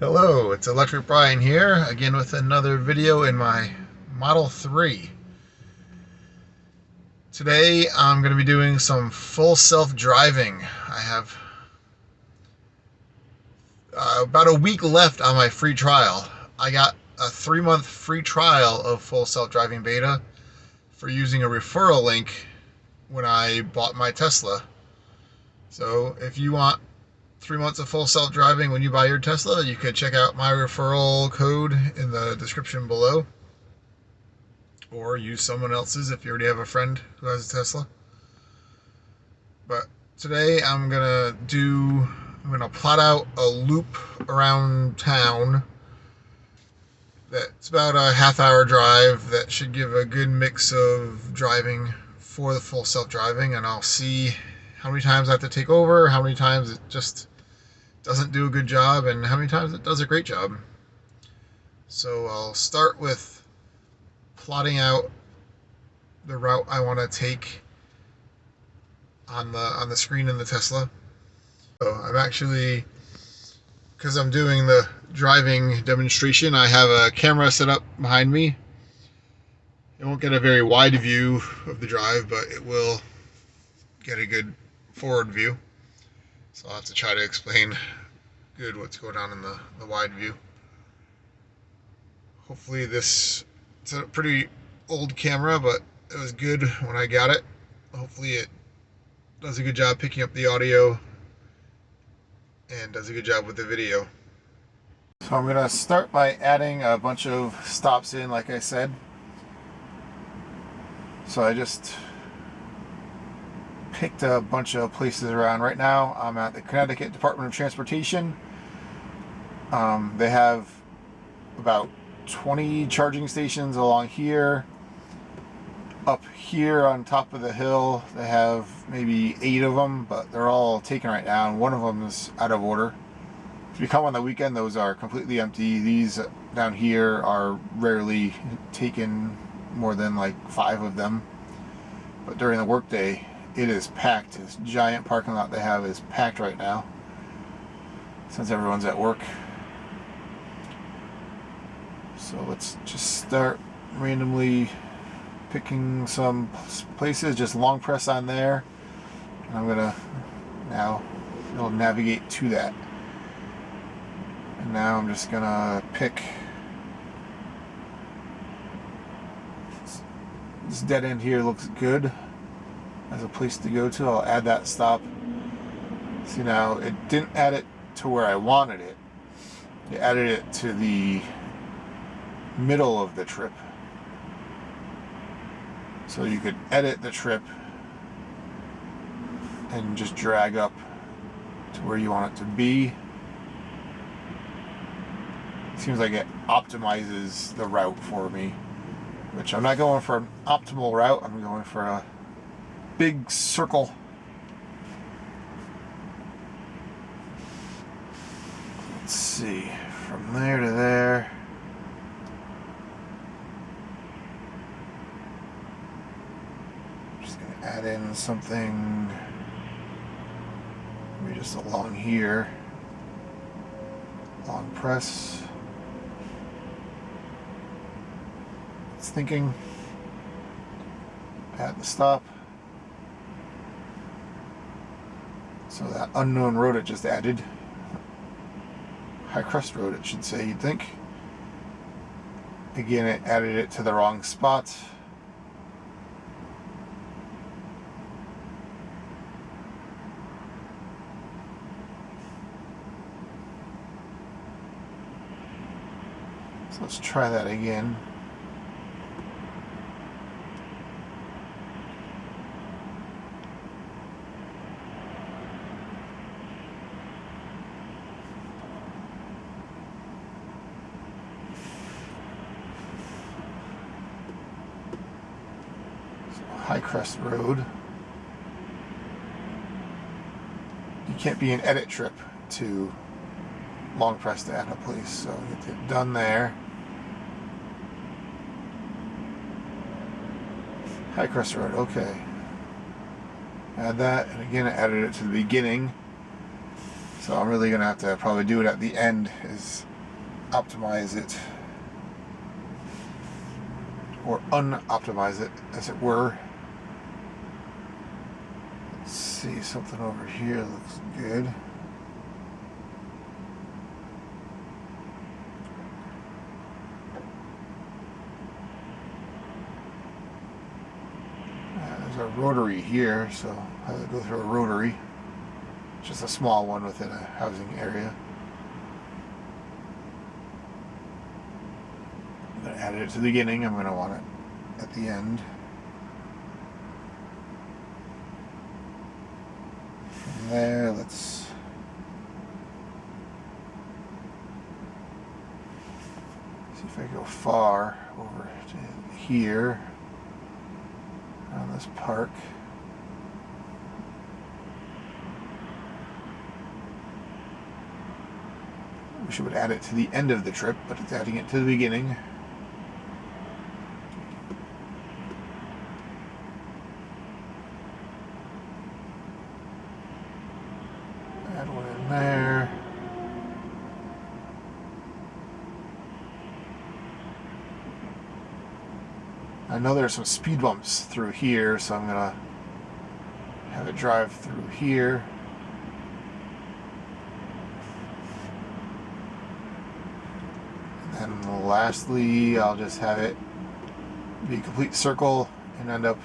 Hello, it's Electric Brian here, again with another video in my Model 3. Today I'm going to be doing some full self-driving. I have about a week left on my free trial. I got a 3-month free trial of full self-driving beta for using a referral link when I bought my Tesla. So if you want 3 months of full self-driving when you buy your Tesla, you can check out my referral code in the description below, or use someone else's if you already have a friend who has a Tesla. But today I'm gonna plot out a loop around town that's about a half-hour drive that should give a good mix of driving for the full self-driving, and I'll see how many times I have to take over, how many times it just doesn't do a good job, and how many times it does a great job. So I'll start with plotting out the route I want to take on the screen in the Tesla. So I'm actually, because I'm doing the driving demonstration, I have a camera set up behind me. It won't get a very wide view of the drive, but it will get a good forward view. So I'll have to try to explain good what's going on in the wide view. Hopefully it's a pretty old camera, but it was good when I got it. Hopefully it does a good job picking up the audio and does a good job with the video. So I'm going to start by adding a bunch of stops in, like I said. So I just picked a bunch of places around. Right now I'm at the Connecticut Department of Transportation. They have about 20 charging stations along here. Up here on top of the hill they have maybe 8 of them, but they're all taken right now, and one of them is out of order. If you come on the weekend, those are completely empty. These down here are rarely taken, more than like 5 of them. But during the workday it is packed. This giant parking lot they have is packed right now since everyone's at work. So let's just start randomly picking some places, just long press on there, and I'm gonna now it'll navigate to that. And now I'm just gonna pick this dead end here. Looks good as a place to go to. I'll add that stop. See, now it didn't add it to where I wanted it. It added it to the middle of the trip. So you could edit the trip and just drag up to where you want it to be. Seems like it optimizes the route for me, which I'm not going for an optimal route. I'm going for a big circle. Let's see, from there to there. Add in something maybe just along here. Long press. It's thinking. Add the stop. So that unknown road it just added. High crest road it should say, you'd think. Again, it added it to the wrong spot. Let's try that again. So High Crest Road. You can't be an edit trip to long press to add a place, so get it done there. High Crest Road, okay. Add that, and again I added it to the beginning. So I'm really going to have to probably do it at the end, is optimize it, or unoptimize it, as it were. Let's see, something over here looks good. There's a rotary here, so I have to go through a rotary. Just a small one within a housing area. I'm going to add it to the beginning. I'm going to want it at the end. From there, let's see if I go far over to here around this park. Wish it would add it to the end of the trip, but it's adding it to the beginning. Add one in there. I know there's some speed bumps through here, so I'm gonna have it drive through here. And lastly, I'll just have it be a complete circle and end up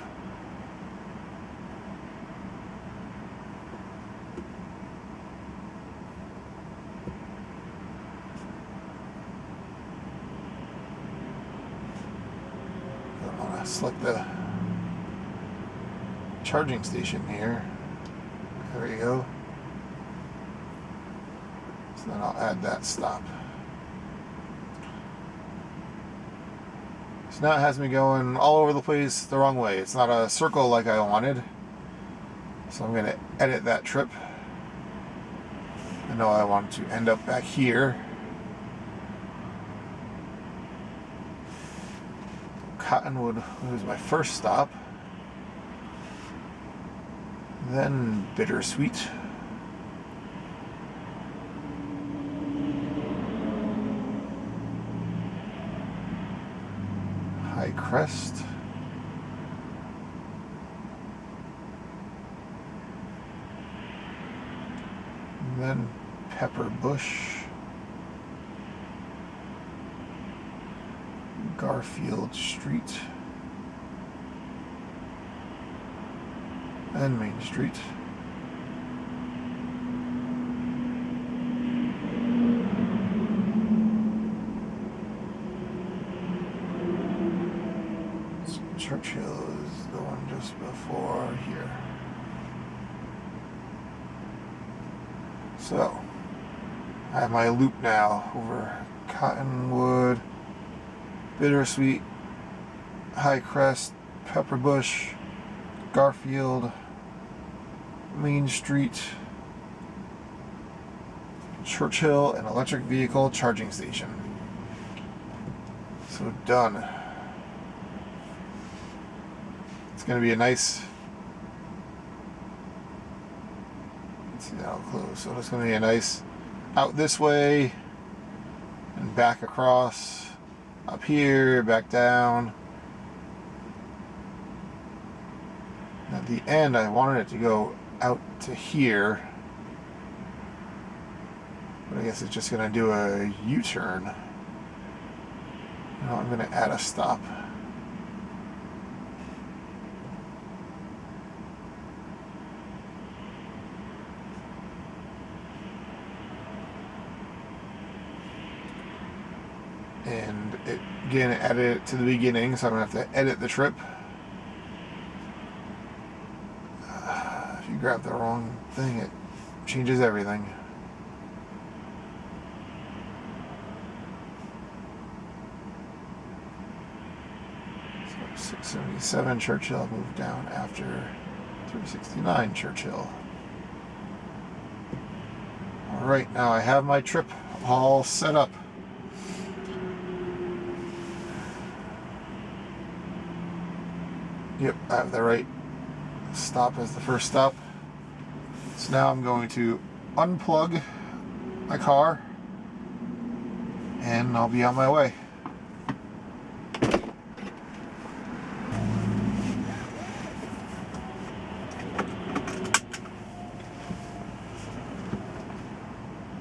I want to select the charging station here. There we go. So then I'll add that stop. So now it has me going all over the place the wrong way. It's not a circle like I wanted. So I'm going to edit that trip. I know I want to end up back here. Cottonwood was my first stop. Then Bittersweet. High Crest. And then Pepper Bush. Garfield Street. And Main Street. Churchill is the one just before here. So, I have my loop now over Cottonwood, Bittersweet, High Crest, Pepper Bush, Garfield, Main Street, Churchill, and electric vehicle charging station. So done. It's going to be a nice, let's see, that'll close. So it's going to be a nice out this way and back across, up here, back down. At the end, I wanted it to go out to here, but I guess it's just going to do a U-turn. Now I'm going to add a stop. And again, added it to the beginning, so I'm going to have to edit the trip. If you grab the wrong thing, it changes everything. So 677 Churchill moved down after 369 Churchill. Alright, now I have my trip all set up. Yep, I have the right stop as the first stop. So now I'm going to unplug my car and I'll be on my way.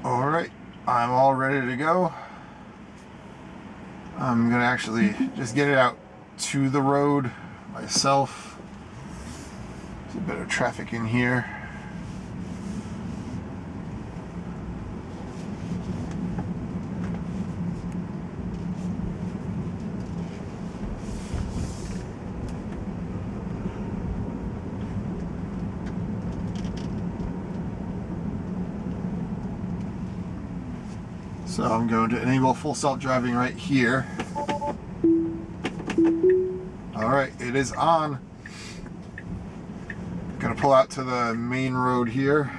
Alright, I'm all ready to go. I'm gonna actually just get it out to the road myself. There's a bit of traffic in here. So I'm going to enable full self-driving right here. Alright, it is on. Gonna pull out to the main road here.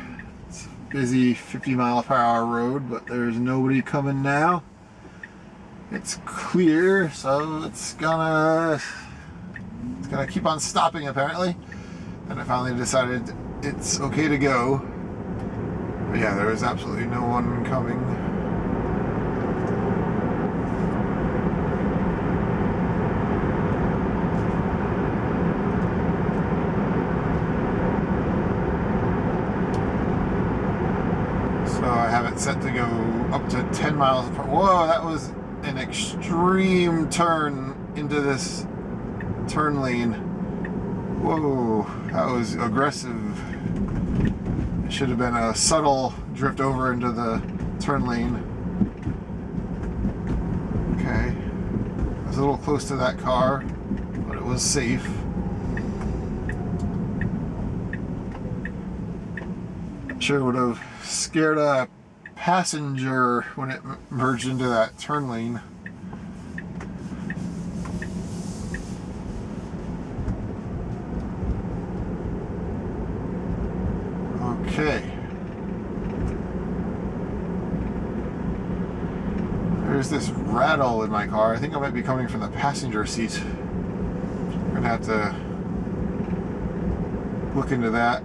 It's a busy 50-mile-per-hour road, but there's nobody coming now. It's clear, so it's gonna keep on stopping apparently. And I finally decided it's okay to go. But yeah, there is absolutely no one coming. So I have it set to go up to 10 miles per hour. Whoa, that was an extreme turn into this turn lane. Whoa, that was aggressive. It should have been a subtle drift over into the turn lane. Okay. I was a little close to that car, but it was safe. Sure would have scared a passenger when it merged into that turn lane. Okay. There's this rattle in my car. I think it might be coming from the passenger seat. I'm gonna have to look into that.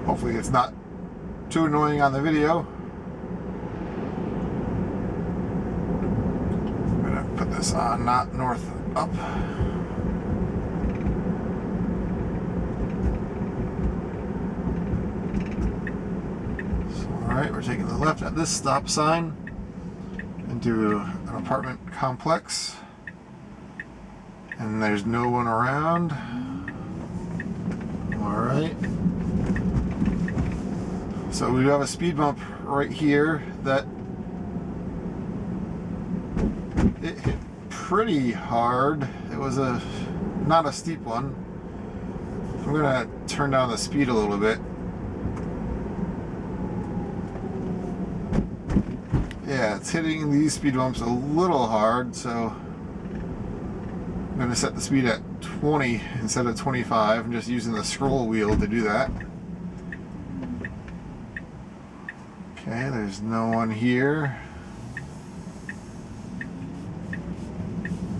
Hopefully it's not too annoying on the video. I'm gonna put this on not north up. So, alright, we're taking the left at this stop sign into an apartment complex. And there's no one around. Alright. So we have a speed bump right here that it hit pretty hard. It was not a steep one. I'm gonna turn down the speed a little bit. Yeah, it's hitting these speed bumps a little hard, so I'm gonna set the speed at 20 instead of 25. I'm just using the scroll wheel to do that. Okay, there's no one here.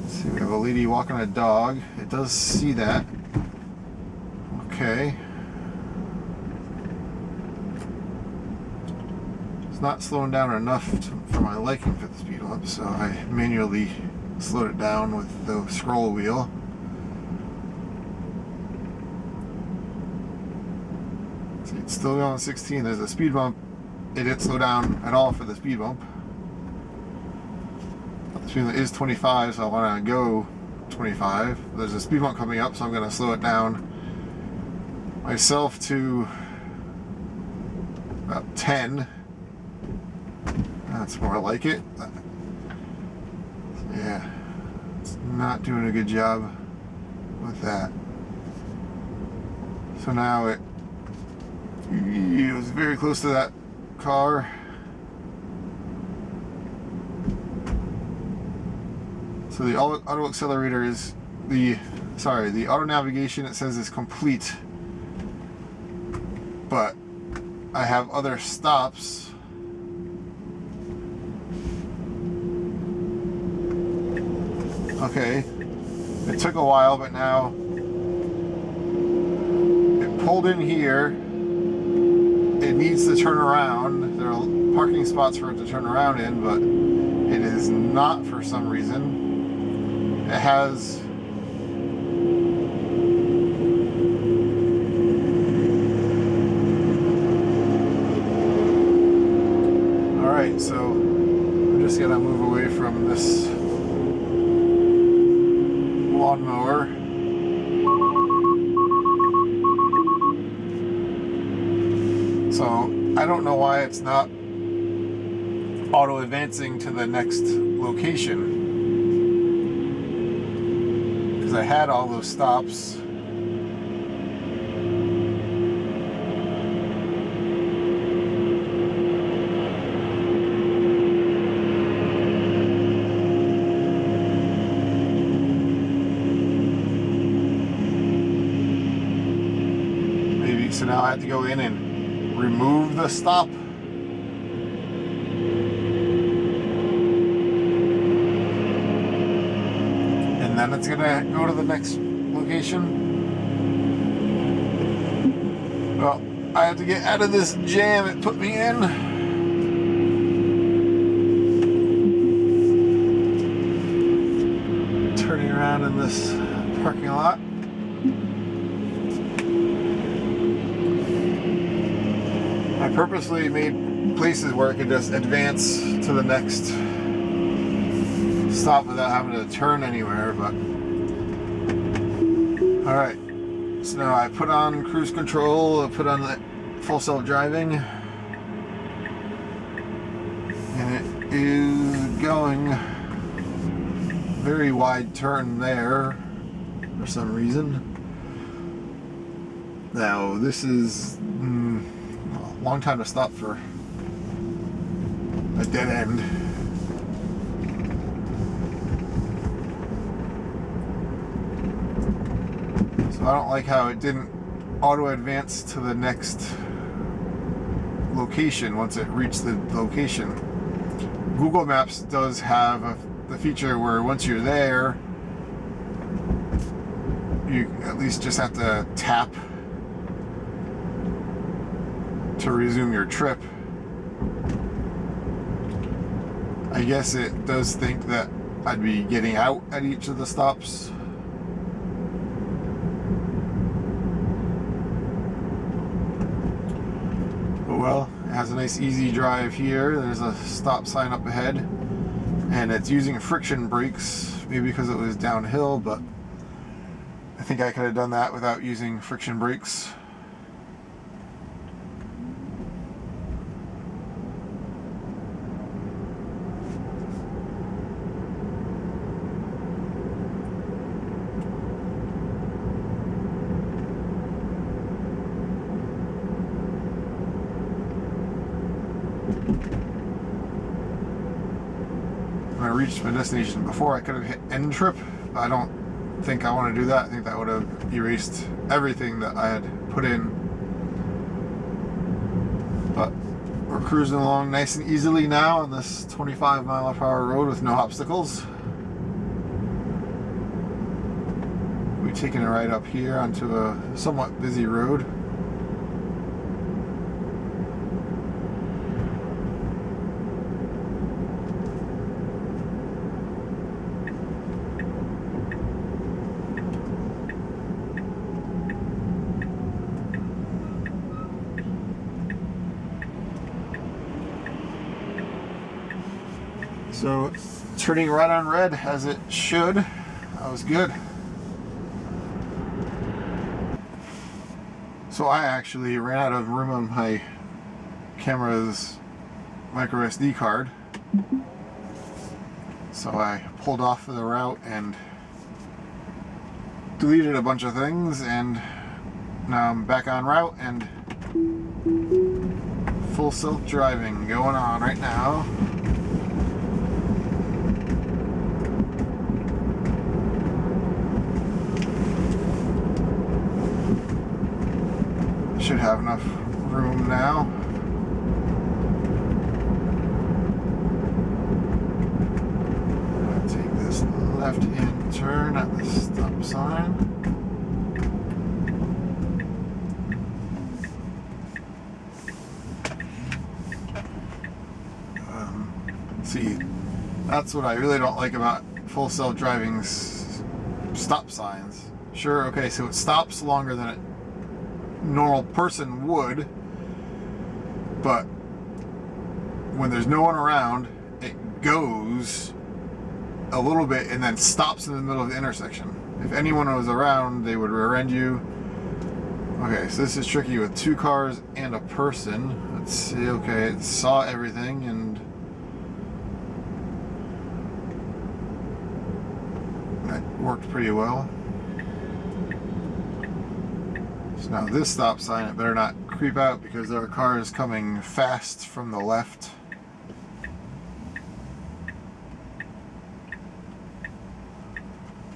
Let's see, we have a lady walking a dog. It does see that. Okay. It's not slowing down enough for my liking for the speed bump, so I manually slowed it down with the scroll wheel. See, it's still going 16. There's a speed bump. It didn't slow down at all for the speed bump. The speed limit is 25, so I want to go 25. There's a speed bump coming up, so I'm going to slow it down myself to about 10. That's more like it. Yeah, it's not doing a good job with that. So now it was very close to that car. So the auto accelerator is the auto navigation, it says, is complete, but I have other stops. Okay, it took a while, but now it pulled in here. needs to turn around. There are parking spots for it to turn around in, but it is not for some reason. It has alright, so I'm just gonna move away from this lawnmower. So I don't know why it's not auto advancing to the next location, because I had all those stops. Maybe so now I have to go in and remove the stop. And then it's gonna go to the next location. Well, I have to get out of this jam it put me in. Turning around in this parking lot. I purposely made places where I could just advance to the next stop without having to turn anywhere, but alright, so now I put on cruise control, I put on the full self-driving, and it is going very wide turn there for some reason. Now this is a long time to stop for a dead end. So I don't like how it didn't auto advance to the next location once it reached the location. Google Maps does have the feature where once you're there, you at least just have to tap to resume your trip. I guess it does think that I'd be getting out at each of the stops. But well, it has a nice easy drive here. There's a stop sign up ahead, and it's using friction brakes, maybe because it was downhill, but I think I could have done that without using friction brakes. When I reached my destination before, I could have hit end trip, but I don't think I want to do that. I think that would have erased everything that I had put in. But we're cruising along nice and easily now on this 25-mile-per-hour road with no obstacles. We're taking a ride up here onto a somewhat busy road. So turning right on red as it should. That was good. So I actually ran out of room on my camera's micro SD card. So I pulled off of the route and deleted a bunch of things, and now I'm back on route and full self-driving going on right now. Should have enough room now. Take this left-hand turn at the stop sign. See, that's what I really don't like about full self-driving stop signs. Sure, okay, so it stops longer than a normal person would, but when there's no one around, it goes a little bit and then stops in the middle of the intersection. If anyone was around, they would rear end you. Okay, so this is tricky with 2 cars and a person. Let's see, okay, it saw everything and that worked pretty well. So now this stop sign, it better not creep out because there are cars coming fast from the left.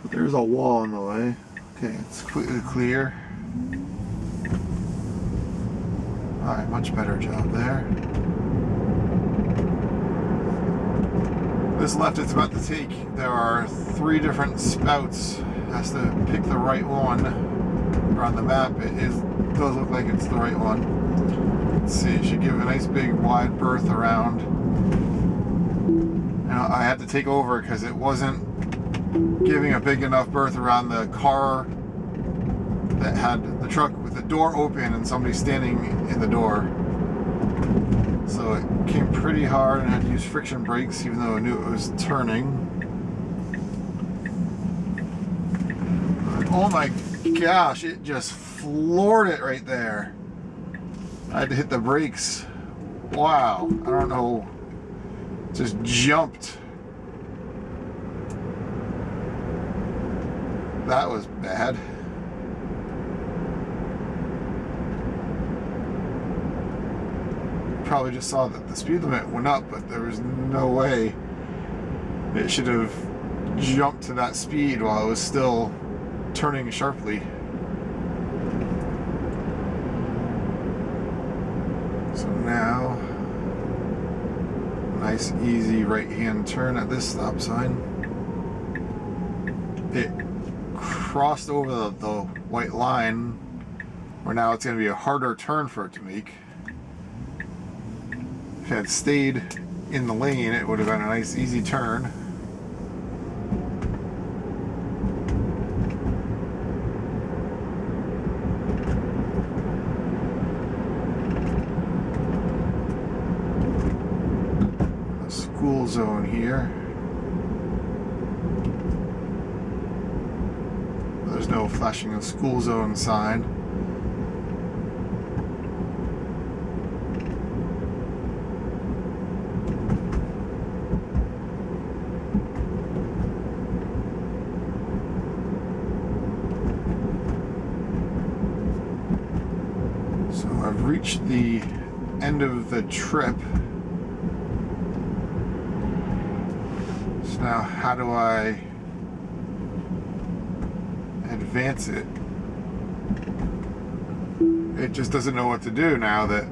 But there's a wall in the way. Okay, it's completely clear. Alright, much better job there. This left it's about to take, there are 3 different spouts. It has to pick the right one. On the map, it does look like it's the right one. Let's see, it should give a nice big wide berth around. And I had to take over because it wasn't giving a big enough berth around the car that had the truck with the door open and somebody standing in the door. So it came pretty hard and I had to use friction brakes even though I knew it was turning. Oh my gosh, it just floored it right there. I had to hit the brakes. Wow, I don't know. Just jumped. That was bad. Probably just saw that the speed limit went up, but there was no way it should have jumped to that speed while it was still turning sharply. So now, nice easy right hand turn at this stop sign. It crossed over the white line where now it's going to be a harder turn for it to make. If it had stayed in the lane, it would have been a nice easy turn. School zone here. There's no flashing of school zone sign. So I've reached the end of the trip. Now, how do I advance it? It just doesn't know what to do now that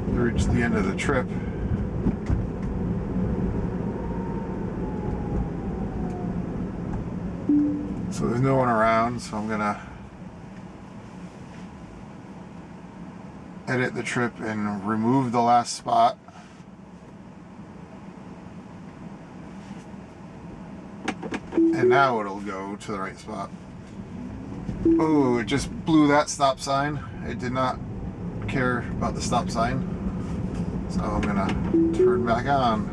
we reached the end of the trip. So there's no one around, so I'm gonna edit the trip and remove the last spot. And now it'll go to the right spot. Oh, it just blew that stop sign. It did not care about the stop sign. So I'm gonna turn back on.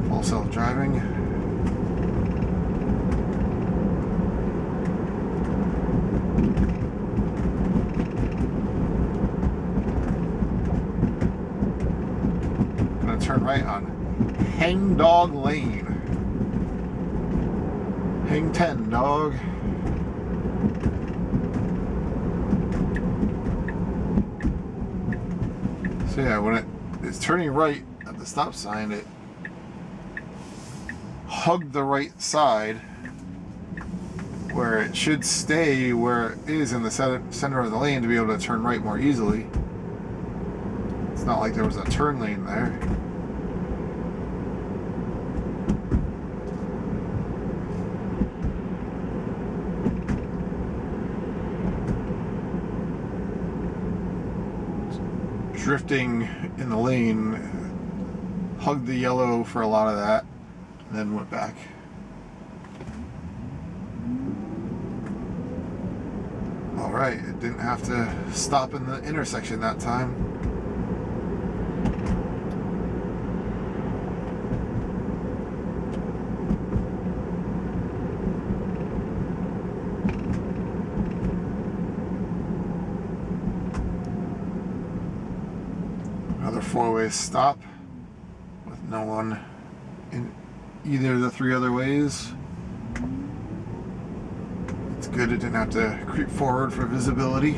Full self-driving. Gonna turn right on Hang Dog Lane. Hang 10, dog. So yeah, when it's turning right at the stop sign, it hugged the right side where it should stay where it is in the center of the lane to be able to turn right more easily. It's not like there was a turn lane there. Drifting in the lane hugged the yellow for a lot of that, and then went back. Alright, it didn't have to stop in the intersection that time. Another four-way stop with no one in either of the three other ways. It's good it didn't have to creep forward for visibility.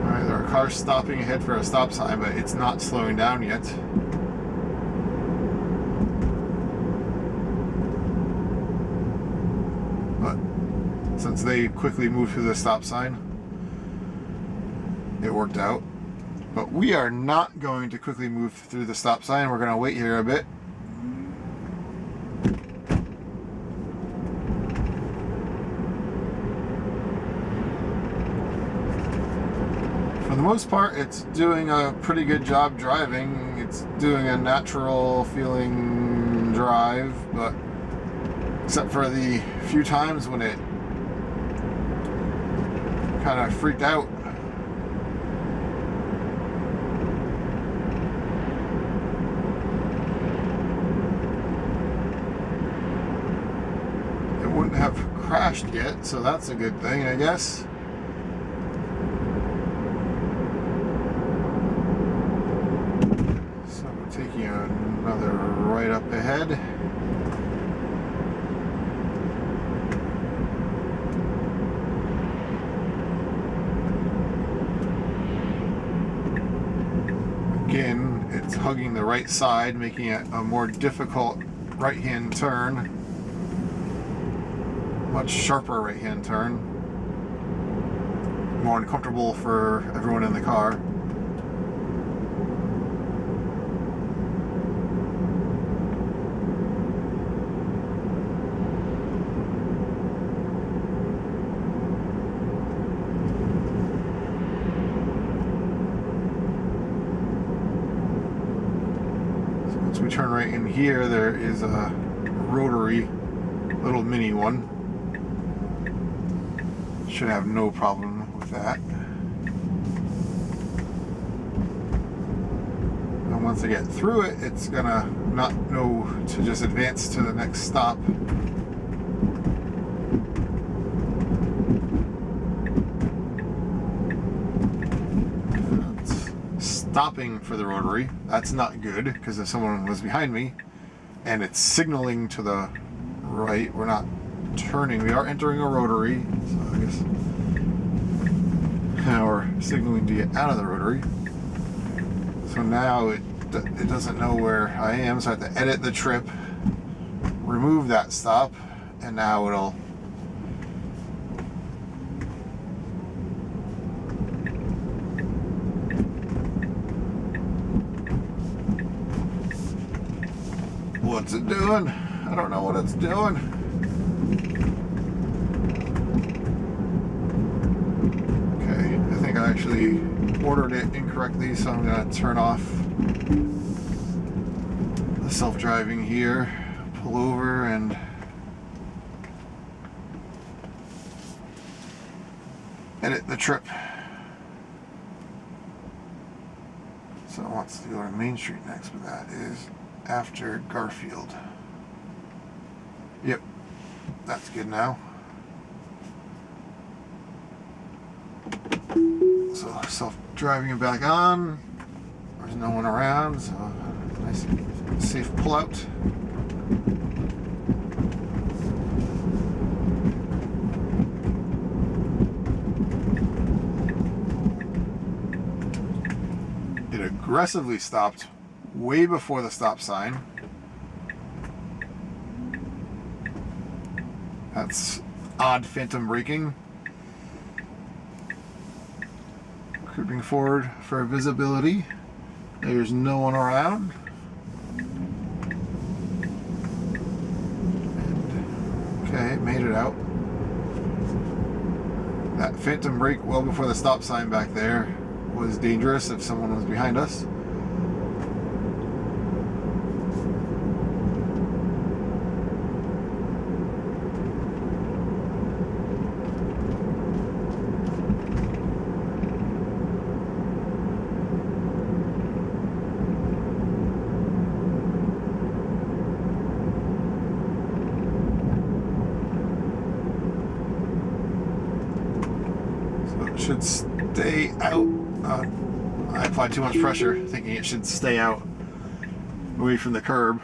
Alright, there are cars stopping ahead for a stop sign, but it's not slowing down yet. Since they quickly moved through the stop sign, it worked out. But we are not going to quickly move through the stop sign. We're going to wait here a bit. For the most part, it's doing a pretty good job driving. It's doing a natural feeling drive, but except for the few times when it kind of freaked out. It wouldn't have crashed yet, so that's a good thing, I guess. So we're taking another right up ahead. Again, it's hugging the right side, making it a more difficult right-hand turn. Much sharper right-hand turn. More uncomfortable for everyone in the car. Once we turn right in here, there is a rotary, little mini one. Should have no problem with that. And once I get through it, it's gonna not know to just advance to the next stop. Stopping for the rotary. That's not good because if someone was behind me and it's signaling to the right, we're not turning. We are entering a rotary, so I guess now we're signaling to get out of the rotary. So now it doesn't know where I am, so I have to edit the trip, remove that stop, and now it'll what's it doing? I don't know what it's doing. Okay, I think I actually ordered it incorrectly, so I'm going to turn off the self-driving here, pull over, and edit the trip. So it wants to go to Main Street next, but that is after Garfield. Yep, that's good now. So self-driving it back on. There's no one around, so nice safe pullout. It aggressively stopped way before the stop sign. That's odd phantom braking. Creeping forward for visibility. There's no one around. And, okay, made it out. That phantom brake well before the stop sign back there was dangerous if someone was behind us. Should stay out. I applied too much pressure thinking it should stay out away from the curb.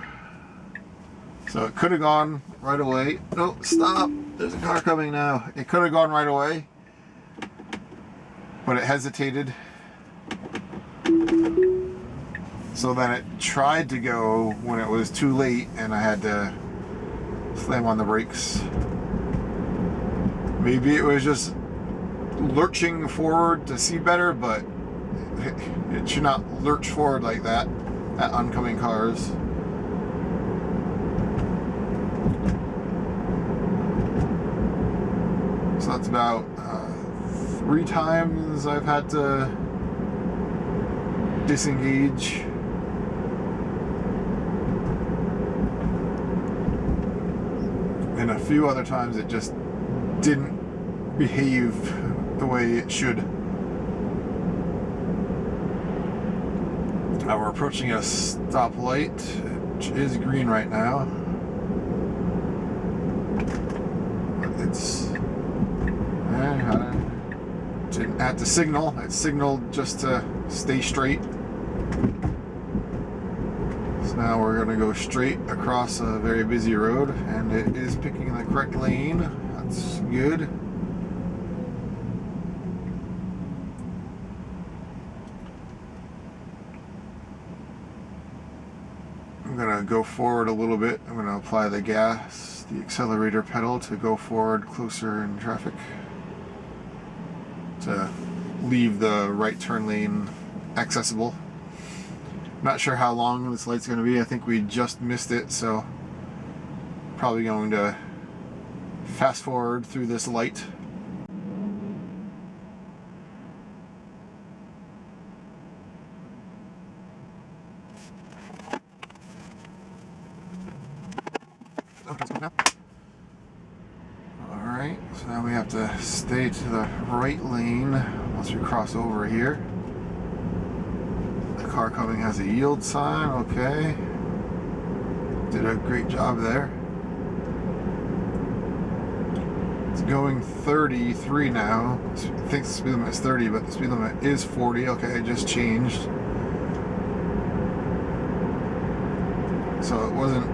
So it could have gone right away. No, stop. There's a car coming now. It could have gone right away, but it hesitated. So then it tried to go when it was too late and I had to slam on the brakes. Maybe it was just lurching forward to see better, but it should not lurch forward like that at oncoming cars. So that's about 3 times I've had to disengage. And a few other times it just didn't behave the way it should. Now we're approaching a stoplight, which is green right now. But it's didn't have to signal. It signaled just to stay straight. So now we're going to go straight across a very busy road, and it is picking the correct lane. That's good. I'm going to go forward a little bit. I'm going to apply the gas, the accelerator pedal to go forward closer in traffic, to leave the right turn lane accessible. Not sure how long this light's going to be. I think we just missed it, so probably going to fast forward through this light. Alright, so now we have to stay to the right lane once we cross over here. The car coming has a yield sign, okay. Did a great job there. It's going 33 now. It thinks the speed limit is 30, but the speed limit is 40. Okay, it just changed. So it wasn't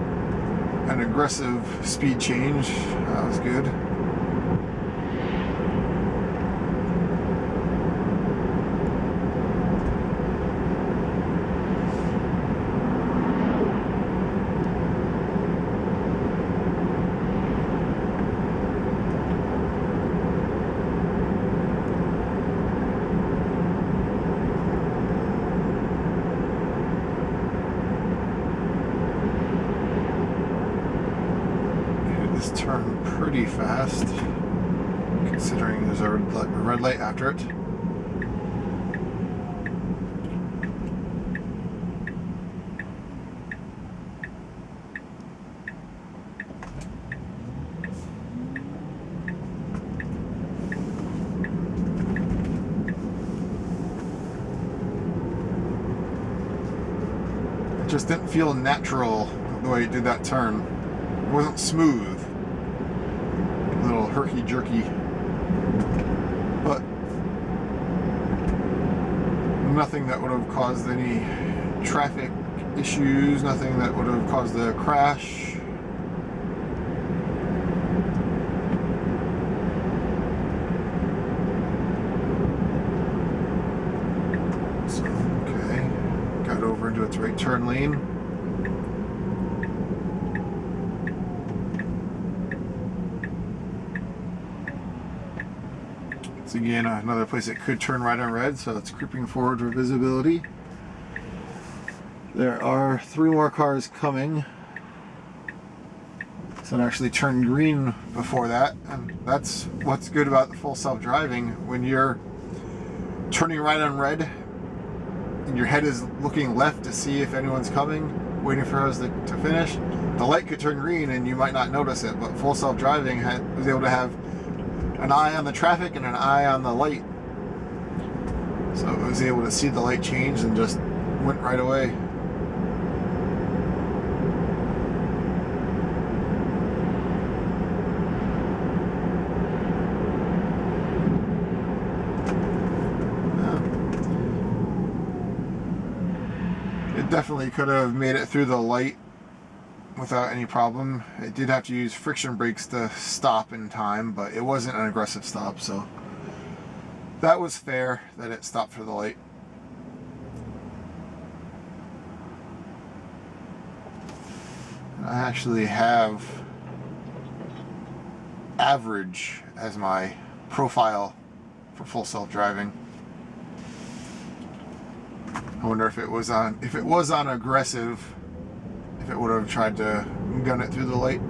an aggressive speed change. That was good. Turn pretty fast, considering there's a red light after it. It just didn't feel natural the way it did that turn. It wasn't smooth. A little herky-jerky, but nothing that would have caused any traffic issues, nothing that would have caused a crash. So, okay, got over into its right turn lane. It's again another place that could turn right on red, so it's creeping forward for visibility. There are 3 more cars coming. So it actually turned green before that, and that's what's good about the full self-driving. When you're turning right on red and your head is looking left to see if anyone's coming, waiting for us to finish, the light could turn green and you might not notice it, but full self-driving was able to have an eye on the traffic and an eye on the light. So it was able to see the light change and just went right away. Definitely could have made it through the light without any problem. It did have to use friction brakes to stop in time, but it wasn't an aggressive stop, so that was fair that it stopped for the light. I actually have average as my profile for full self-driving. I wonder if it was on aggressive, if it would have tried to gun it through the light.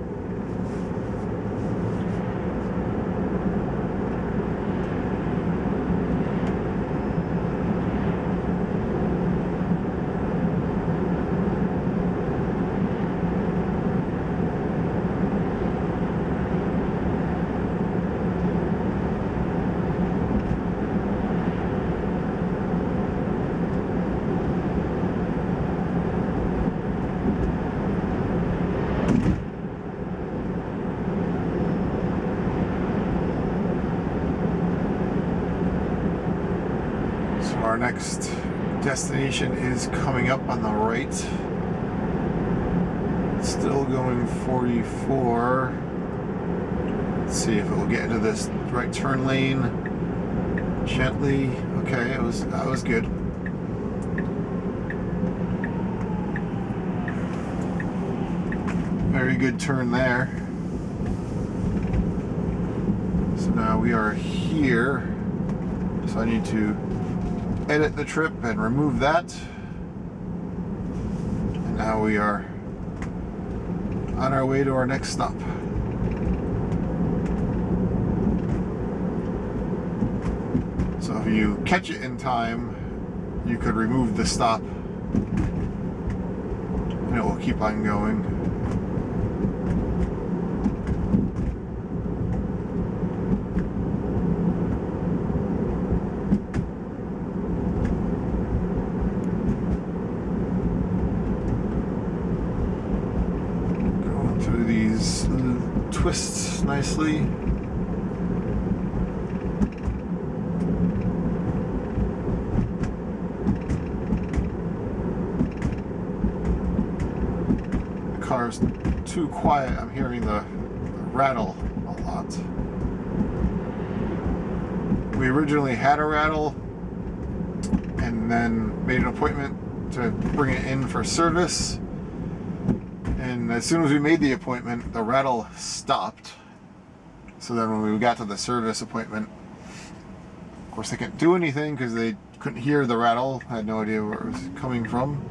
Our next destination is coming up on the right. It's still going 44. Let's see if it will get into this right turn lane gently. Okay, that was good. Very good turn there. So now we are here. So I need to edit the trip and remove that. And now we are on our way to our next stop. So if you catch it in time, you could remove the stop and it will keep on going. These twists nicely. The car's too quiet. I'm hearing the rattle a lot. We originally had a rattle and then made an appointment to bring it in for service. And as soon as we made the appointment, the rattle stopped. So then when we got to the service appointment, of course they couldn't do anything because they couldn't hear the rattle, had no idea where it was coming from.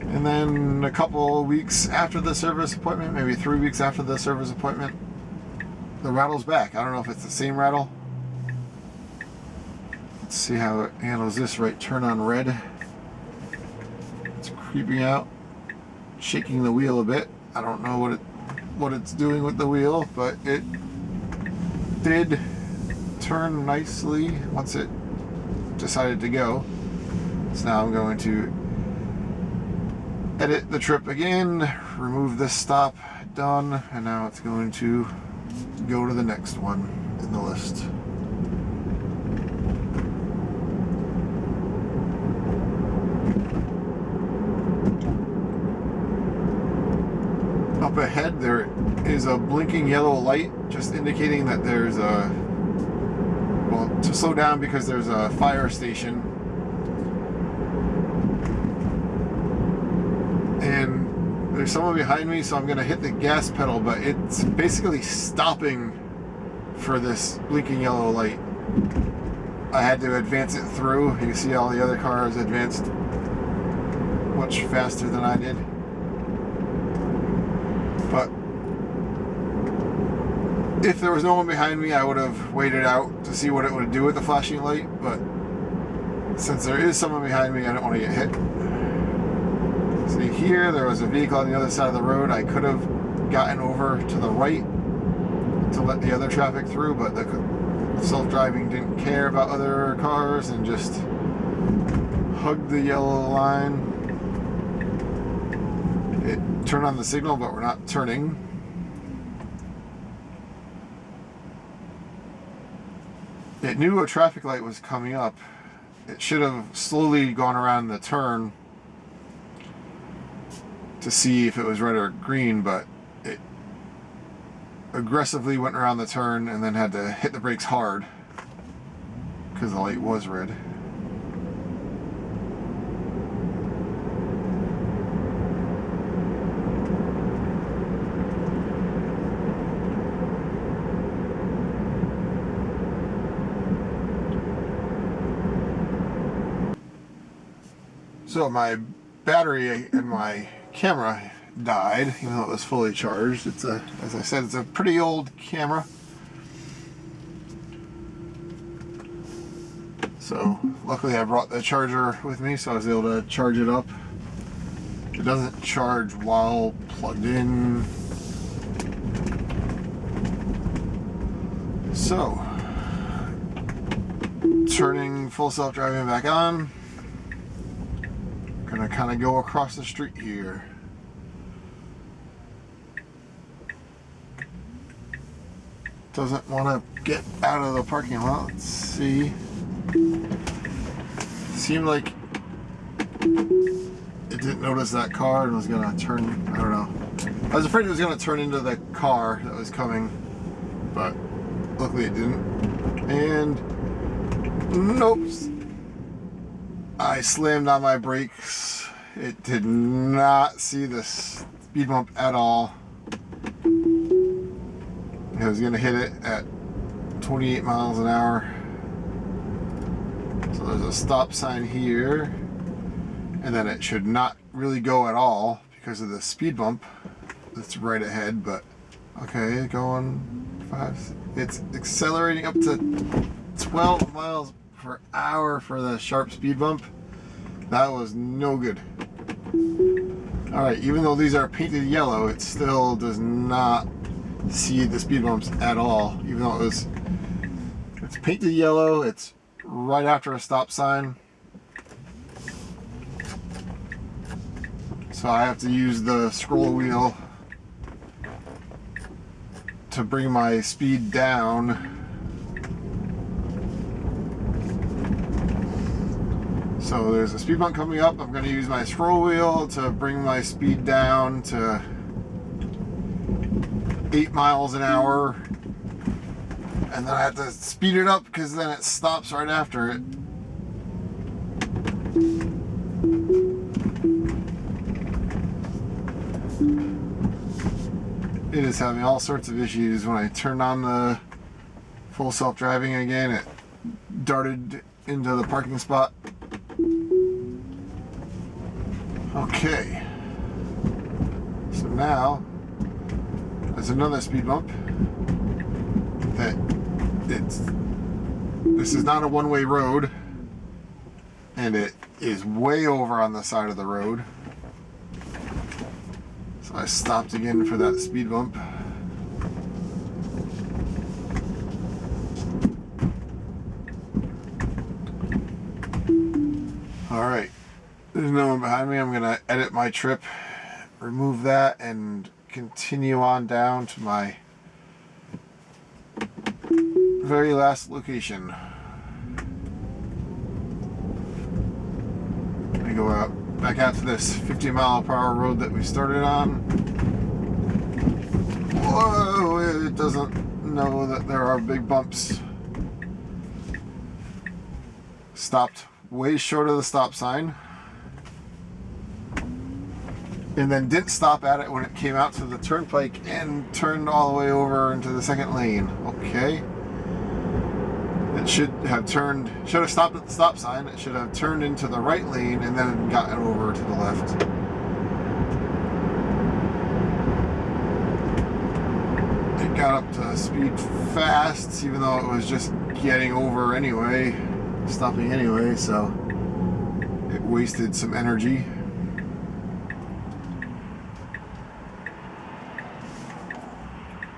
And then a couple weeks after the service appointment, maybe 3 weeks after the service appointment, the rattle's back. I don't know if it's the same rattle. Let's see how it handles this right turn on red. It's creeping out. Shaking the wheel a bit. I don't know what it's doing with the wheel, but it did turn nicely once it decided to go. So now I'm going to edit the trip again, remove this stop, done, and now it's going to go to the next one in the list. Up ahead there is a blinking yellow light just indicating that there's to slow down because there's a fire station. And there's someone behind me, so I'm going to hit the gas pedal, but it's basically stopping for this blinking yellow light. I had to advance it through. You can see all the other cars advanced much faster than I did. But if there was no one behind me, I would have waited out to see what it would do with the flashing light. But since there is someone behind me, I don't want to get hit. See here, there was a vehicle on the other side of the road. I could have gotten over to the right to let the other traffic through, but the self-driving didn't care about other cars and just hugged the yellow line. It turned on the signal, but we're not turning. It knew a traffic light was coming up. It should have slowly gone around the turn to see if it was red or green, but it aggressively went around the turn and then had to hit the brakes hard because the light was red. So my battery in my camera died, even though it was fully charged. It's a, as I said, it's a pretty old camera. So luckily I brought the charger with me, so I was able to charge it up. It doesn't charge while plugged in. So, turning full self-driving back on. Gonna kind of go across the street here. Doesn't want to get out of the parking lot. Let's see. Seemed like it didn't notice that car and was gonna turn. I don't know. I was afraid it was gonna turn into the car that was coming, but luckily it didn't. And nope. I slammed on my brakes. It did not see the speed bump at all. I was going to hit it at 28 miles an hour. So there's a stop sign here. And then it should not really go at all because of the speed bump that's right ahead. But okay, going 5. It's accelerating up to 12 miles per hour for the sharp speed bump. That was no good. Alright, even though these are painted yellow, it still does not see the speed bumps at all. Even though it's painted yellow, it's right after a stop sign. So I have to use the scroll wheel to bring my speed down. So there's a speed bump coming up. I'm going to use my scroll wheel to bring my speed down to 8 miles an hour. And then I have to speed it up because then it stops right after it. It is having all sorts of issues. When I turned on the full self-driving again, it darted into the parking spot. Okay, so now there's another speed bump that this is not a one-way road, and it is way over on the side of the road. So I stopped again for that speed bump. All right. There's no one behind me. I'm going to edit my trip, remove that, and continue on down to my very last location. I go back out to this 50-mile-per-hour road that we started on. Whoa, it doesn't know that there are big bumps. Stopped way short of the stop sign. and then didn't stop at it when it came out to the turnpike and turned all the way over into the second lane. Okay. It should have stopped at the stop sign. It should have turned into the right lane and then gotten over to the left. It got up to speed fast, even though it was just getting over anyway, stopping anyway, so it wasted some energy.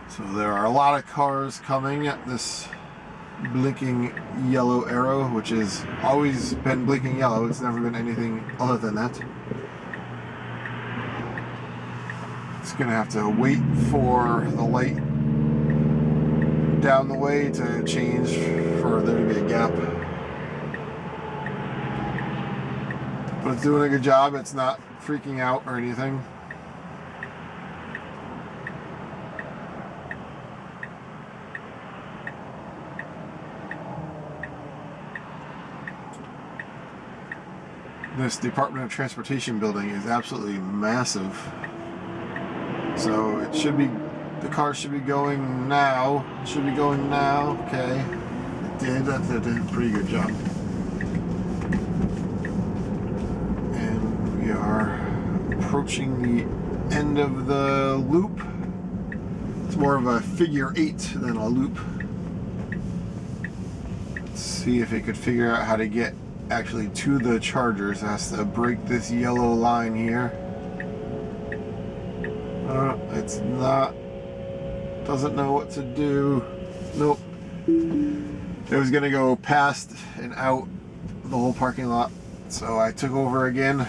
So there are a lot of cars coming at this blinking yellow arrow, which has always been blinking yellow. It's never been anything other than that. It's gonna have to wait for the light down the way to change for there to be a gap. But it's doing a good job. It's not freaking out or anything. This Department of Transportation building is absolutely massive. So it should be, the car should be going now. It should be going now. Okay. It did. That did a pretty good job. And we are approaching the end of the loop. It's more of a figure 8 than a loop. Let's see if it could figure out how to get actually to the chargers. It has to break this yellow line here. It's not, doesn't know what to do. Nope. It was gonna go past and out the whole parking lot, so I took over again.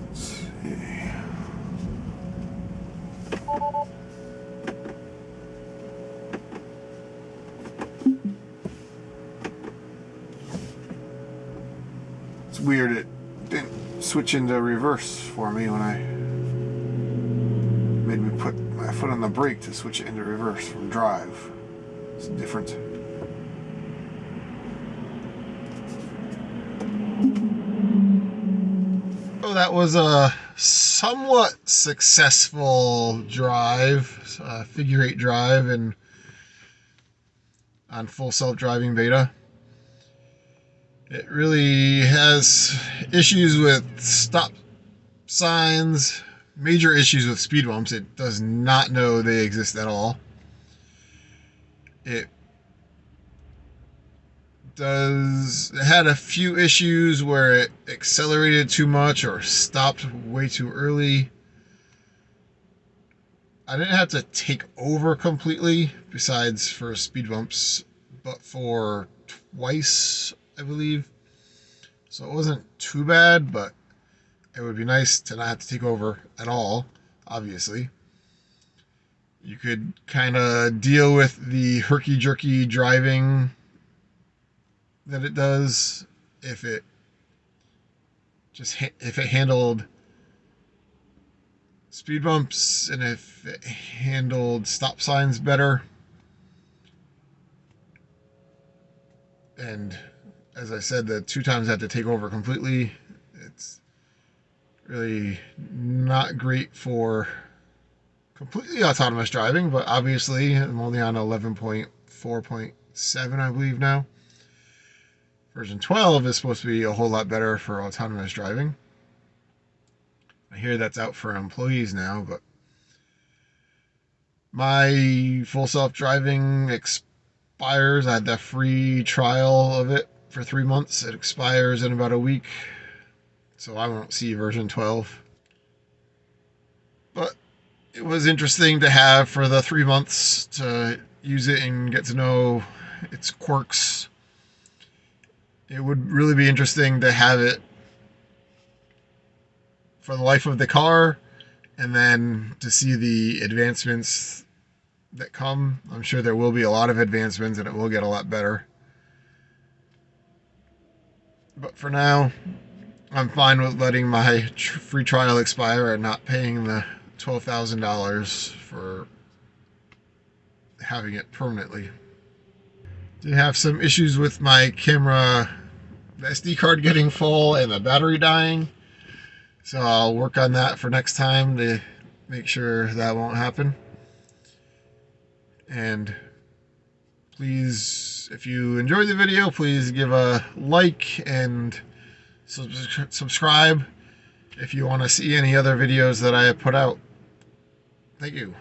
Let's see. It's weird it didn't switch into reverse for me when I made me put my foot on the brake to switch it into reverse from drive. It's different. So that was a somewhat successful drive, figure 8 drive, and on full self-driving beta. It really has issues with stop signs, major issues with speed bumps. It does not know they exist at all. It had a few issues where it accelerated too much or stopped way too early. I didn't have to take over completely, besides for speed bumps, but for twice, I believe. So it wasn't too bad, but it would be nice to not have to take over at all, obviously. You could kind of deal with the herky-jerky driving that it does if it handled speed bumps and if it handled stop signs better. And as I said, the 2 times I had to take over completely. It's really not great for completely autonomous driving, but obviously I'm only on 11.4.7, I believe now. Version 12 is supposed to be a whole lot better for autonomous driving. I hear that's out for employees now, but my full self-driving expires. I had that free trial of it for 3 months. It expires in about a week, so I won't see version 12. But it was interesting to have for the 3 months to use it and get to know its quirks. It would really be interesting to have it for the life of the car, and then to see the advancements that come. I'm sure there will be a lot of advancements and it will get a lot better. But for now, I'm fine with letting my free trial expire and not paying the $12,000 for having it permanently. Did have some issues with my camera, the SD card getting full and the battery dying. So I'll work on that for next time to make sure that won't happen. And please, if you enjoyed the video, please give a like and subscribe if you want to see any other videos that I have put out. Thank you.